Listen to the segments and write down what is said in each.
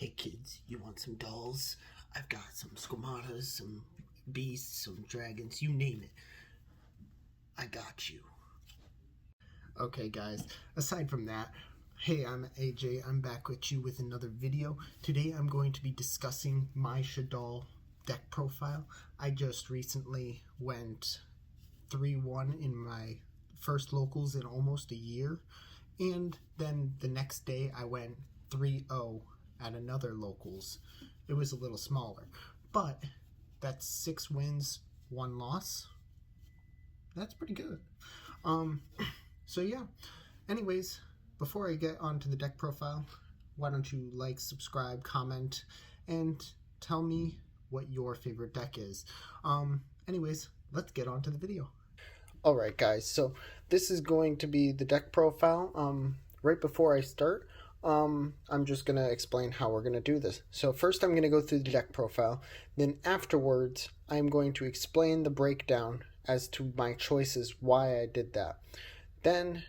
Hey kids, you want some dolls? I've got some squamatas, some beasts, some dragons, you name it. I got you. Okay guys, aside from that, hey, I'm AJ, I'm back with you with another video. Today I'm going to be discussing MY Shaddoll deck profile. I just recently went 3-1 in my first locals in almost a year, and then the next day I went 3-0 at another locals. It was a little smaller, but that's 6 wins, 1 loss. That's pretty good. So yeah, anyways, before I get onto the deck profile, why don't you like, subscribe, comment, and tell me what your favorite deck is. Anyways, let's get on to the video. Alright guys, so this is going to be the deck profile. Right before I start, I'm just going to explain how we're going to do this. So first I'm going to go through the deck profile, then afterwards I'm going to explain the breakdown as to my choices, why I did that. Then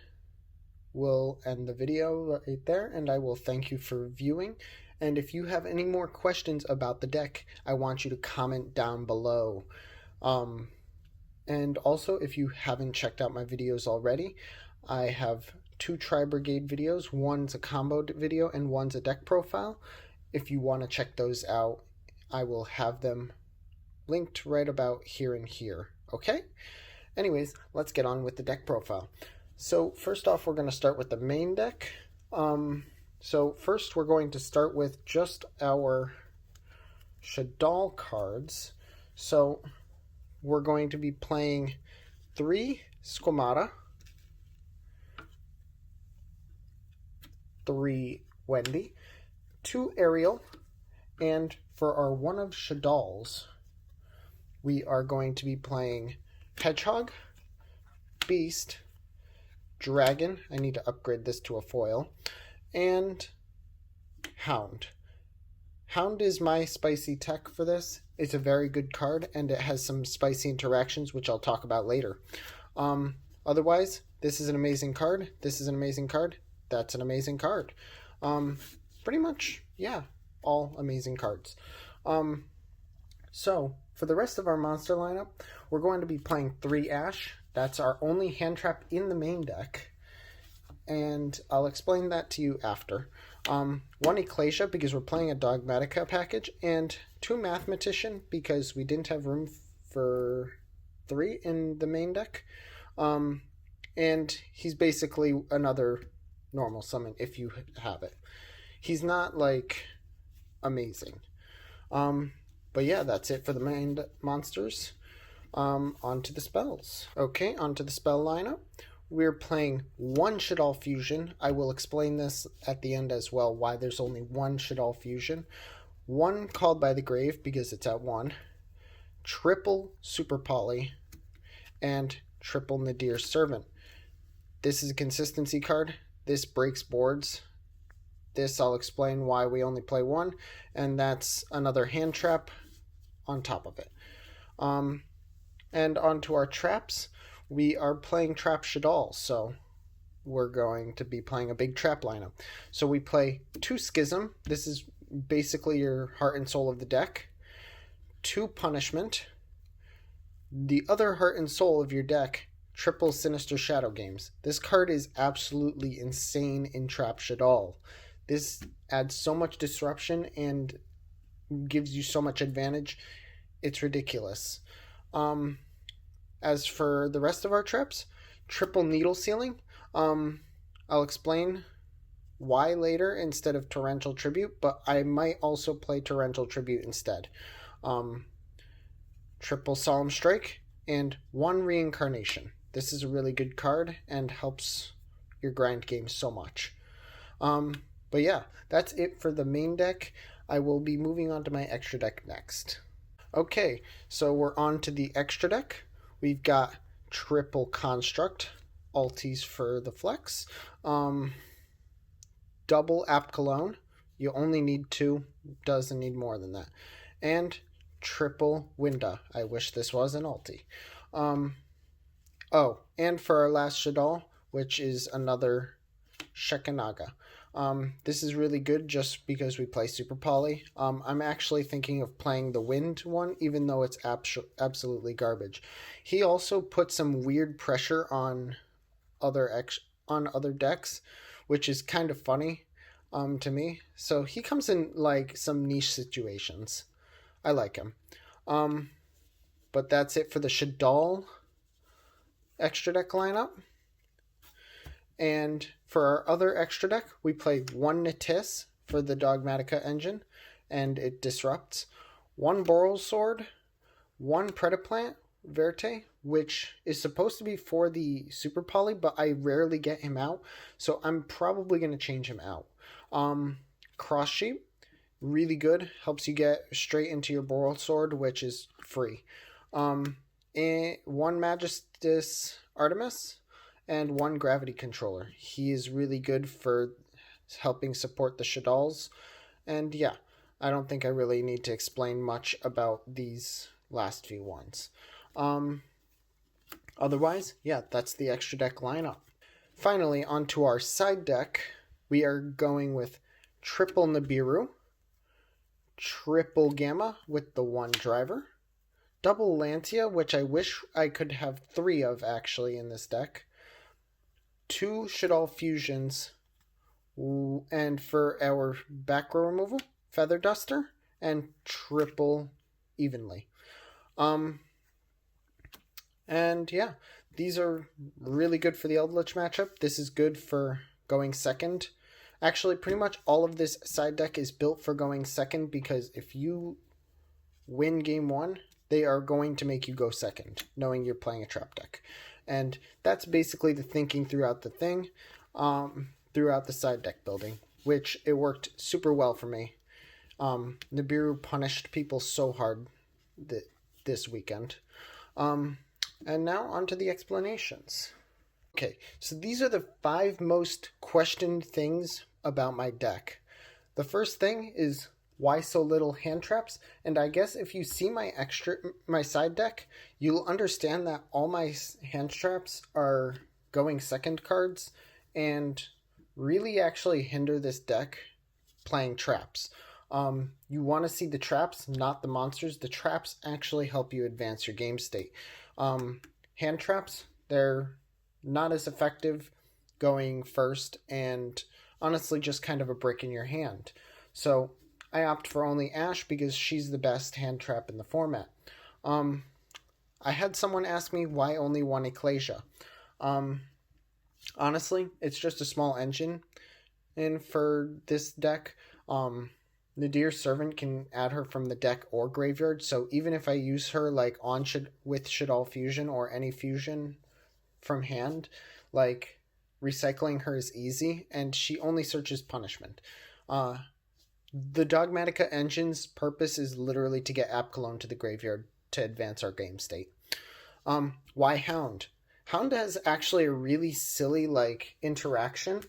we'll end the video right there, and I will thank you for viewing. And if you have any more questions about the deck, I want you to comment down below. And also, if you haven't checked out my videos already, I have 2 Tri-Brigade videos. One's a combo video and one's a deck profile. If you want to check those out, I will have them linked right about here and here. Okay? Anyways, let's get on with the deck profile. So first off, we're going to start with the main deck. So first we're going to start with just our Shaddoll cards. So we're going to be playing 3 Squamata, 3 Wendy, 2 Ariel, and for our one of Shaddolls, we are going to be playing Hedgehog, Beast, Dragon, I need to upgrade this to a foil, and Hound. Hound is my spicy tech for this. It's a very good card, and it has some spicy interactions, which I'll talk about later. Otherwise, this is an amazing card. This is an amazing card. That's an amazing card. Pretty much, yeah, all amazing cards. So, for the rest of our monster lineup, we're going to be playing 3 Ash. That's our only hand trap in the main deck, and I'll explain that to you after. 1 Ecclesia, because we're playing a Dogmatika package, and 2 Mathematician, because we didn't have room for 3 in the main deck. And he's basically another normal summon if you have it. He's not, like, amazing. But yeah, that's it for the main monsters. On to the spells. Okay, on to the spell lineup. We're playing 1 Shaddoll Fusion. I will explain this at the end as well, why there's only 1 Shaddoll Fusion. 1 Called by the Grave, because it's at 1. Triple Super Poly. And triple Nadir Servant. This is a consistency card. This breaks boards. This I'll explain why we only play 1. And that's another hand trap on top of it. And onto our traps. We are playing Trap Shaddoll, so we're going to be playing a big trap lineup. So we play 2 Schism. This is basically your heart and soul of the deck. 2 Punishment. The other heart and soul of your deck, triple Sinister Shadow Games. This card is absolutely insane in Trap Shaddoll. This adds so much disruption and gives you so much advantage. It's ridiculous. As for the rest of our traps, triple Needle Sealing. I'll explain why later instead of Torrential Tribute, but I might also play Torrential Tribute instead. Triple Solemn Strike, and 1 Reincarnation. This is a really good card and helps your grind game so much. But yeah, that's it for the main deck. I will be moving on to my extra deck next. Okay, so we're on to the extra deck. We've got triple Construct, alties for the flex, double App Cologne, you only need 2, doesn't need more than that, and triple Winda. I wish this was an alti. Oh, and for our last Shaddoll, which is another Shekanaga. This is really good just because we play Super Poly. I'm actually thinking of playing the Wind one, even though it's absolutely garbage. He also put some weird pressure on other decks, which is kind of funny to me. So he comes in like some niche situations. I like him. But that's it for the Shaddoll extra deck lineup. And for our other extra deck, we play one Natis for the Dogmatika engine, and it disrupts. One Boral Sword, one Predaplant Verte, which is supposed to be for the Super Poly, but I rarely get him out, so I'm probably going to change him out. Cross Sheep, really good, helps you get straight into your Boral Sword, which is free. And one Magistus Artemis, and one Gravity Controller. He is really good for helping support the Shaddolls. And yeah, I don't think I really need to explain much about these last few ones. Otherwise, yeah, that's the extra deck lineup. Finally, onto our side deck, we are going with triple Nibiru, triple Gamma with the one driver, double Lantia, which I wish I could have 3 of actually in this deck, 2 Shaddoll Fusions, and for our back row removal, Feather Duster, and triple Evenly. And yeah, these are really good for the Eldritch matchup. This is good for going second. Actually, pretty much all of this side deck is built for going second, because if you win game 1, they are going to make you go second, knowing you're playing a trap deck. And that's basically the thinking throughout the thing, throughout the side deck building, which it worked super well for me. Nibiru punished people so hard this weekend. And now onto the explanations. Okay, so these are the 5 most questioned things about my deck. The first thing is, why so little hand traps? And I guess if you see my side deck, you'll understand that all my hand traps are going second cards and really actually hinder this deck playing traps. You want to see the traps, not the monsters. The traps actually help you advance your game state. Hand traps, they're not as effective going first, and honestly just kind of a brick in your hand. So I opt for only Ash because she's the best hand trap in the format. I had someone ask me why only one Ecclesia. Honestly, it's just a small engine, and for this deck, Nadir's Servant can add her from the deck or graveyard, so even if I use her like with Shaddoll Fusion or any fusion from hand, like recycling her is easy, and she only searches punishment. The Dogmatika engine's purpose is literally to get Apkallone to the graveyard to advance our game state. Why Hound? Hound has actually a really silly like interaction.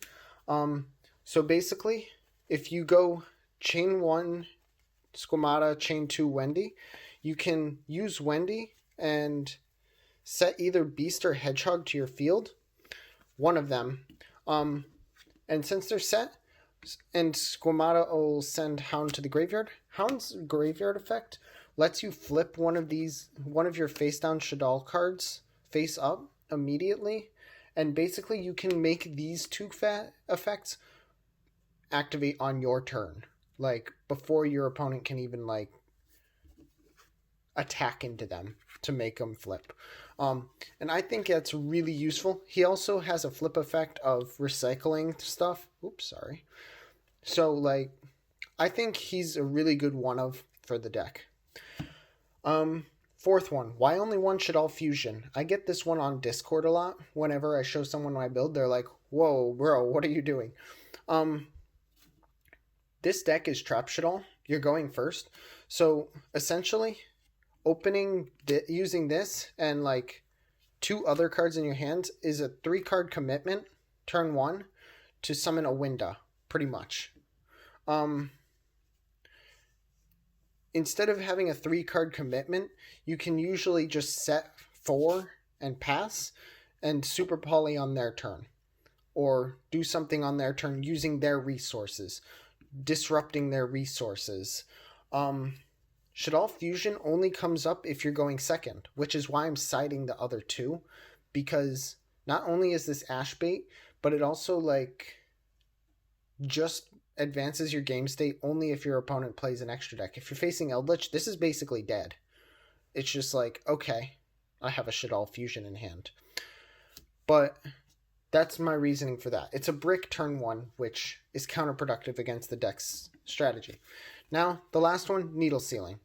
So basically, if you go chain 1 Squamata, chain 2 Wendy, you can use Wendy and set either Beast or Hedgehog to your field, one of them. And since they're set, and Squamata will send Hound to the graveyard, Hound's graveyard effect lets you flip one of your face down Shaddoll cards face up immediately, and basically you can make these 2 effects activate on your turn, like before your opponent can even like attack into them to make them flip. And I think that's really useful. He also has a flip effect of recycling stuff. Oops, sorry. So like, I think he's a really good one-of for the deck. Fourth one, why only one Shaddoll Fusion? I get this one on Discord a lot. Whenever I show someone my build, they're like, whoa, bro, what are you doing? This deck is Trap Shaddoll. You're going first. So essentially, using this and like 2 other cards in your hand is a 3-card commitment, turn 1, to summon a Winda, pretty much. Instead of having a 3-card commitment, you can usually just set 4 and pass and Super Poly on their turn. or do something on their turn using their resources, disrupting their resources. Shaddoll Fusion only comes up if you're going second, which is why I'm siding the other two, because not only is this Ash bait, but it also just advances your game state only if your opponent plays an extra deck. If you're facing Eldritch, this is basically dead. It's just okay, I have a Shaddoll Fusion in hand. But that's my reasoning for that. It's a brick turn 1, which is counterproductive against the deck's strategy. Now, the last one, Needle Sealing.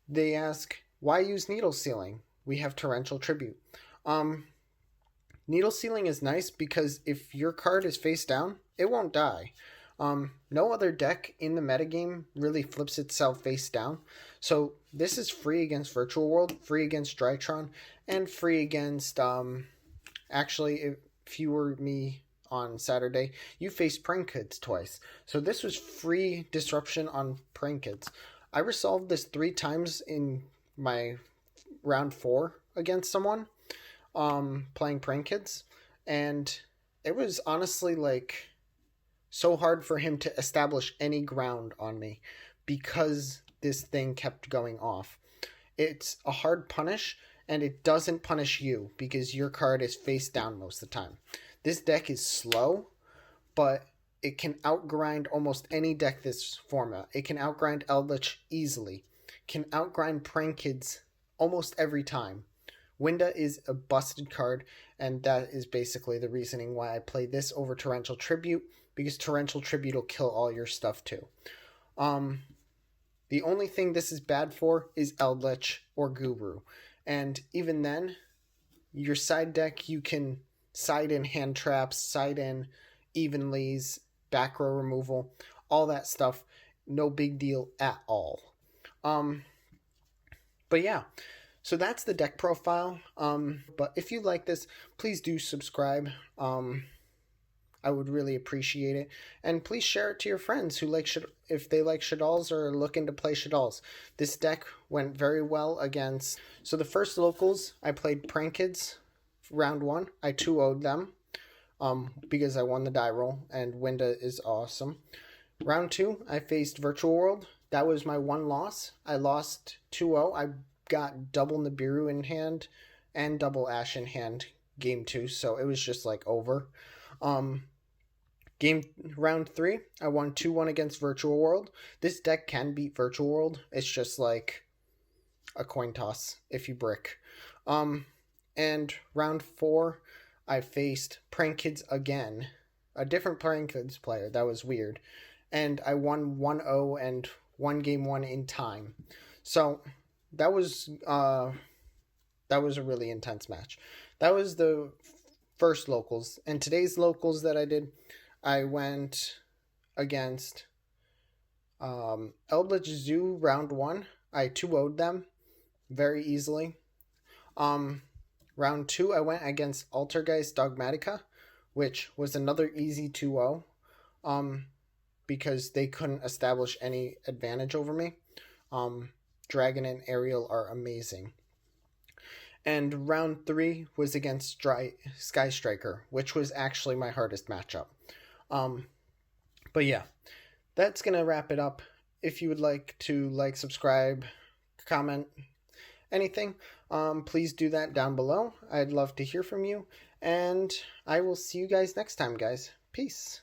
They ask, why use Needle Sealing? We have Torrential Tribute. Needle Sealing is nice because if your card is face down, it won't die. No other deck in the metagame really flips itself face down. So this is free against Virtual World, free against Drytron, and free against, actually, if you were me on Saturday, you faced Prank Kids twice. So this was free disruption on Prank Kids. I resolved this 3 times in my round 4 against someone, playing Prank Kids, and it was honestly so hard for him to establish any ground on me because this thing kept going off. It's a hard punish, and it doesn't punish you because your card is face down most of the time. This deck is slow, but it can outgrind almost any deck this format. It can outgrind Eldritch easily. Can outgrind Prank Kids almost every time. Winda is a busted card, and that is basically the reasoning why I play this over Torrential Tribute, because Torrential Tribute will kill all your stuff too. The only thing this is bad for is Eldritch or Guru. And even then, your side deck, you can side in hand traps, side in evenlies, back row removal, all that stuff. No big deal at all. But yeah, so that's the deck profile. But if you like this, please do subscribe. I would really appreciate it. And please share it to your friends who if they like Shaddolls or are looking to play Shaddolls. This deck went very well against... So the first locals, I played Prank Kids round 1. I 2-0'd them because I won the die roll, and Winda is awesome. Round 2, I faced Virtual World. That was my one loss. I lost 2-0. I got double Nibiru in hand and double Ash in hand game 2, so it was just over. Round 3, I won 2-1 against Virtual World. This deck can beat Virtual World. It's just a coin toss if you brick. And round 4, I faced Prank Kids again. A different Prank Kids player. That was weird. And I won 1-0 and won game 1 in time. So that was a really intense match. That was the first locals. And today's locals that I did, I went against Eldritch Zoo round 1. I 2-0'd them very easily. Round 2, I went against Altergeist Dogmatika, which was another easy 2-0, because they couldn't establish any advantage over me. Dragon and Ariel are amazing. And round 3 was against Sky Striker, which was actually my hardest matchup. But yeah, that's going to wrap it up. If you would like to subscribe, comment, anything, please do that down below. I'd love to hear from you, and I will see you guys next time, guys. Peace.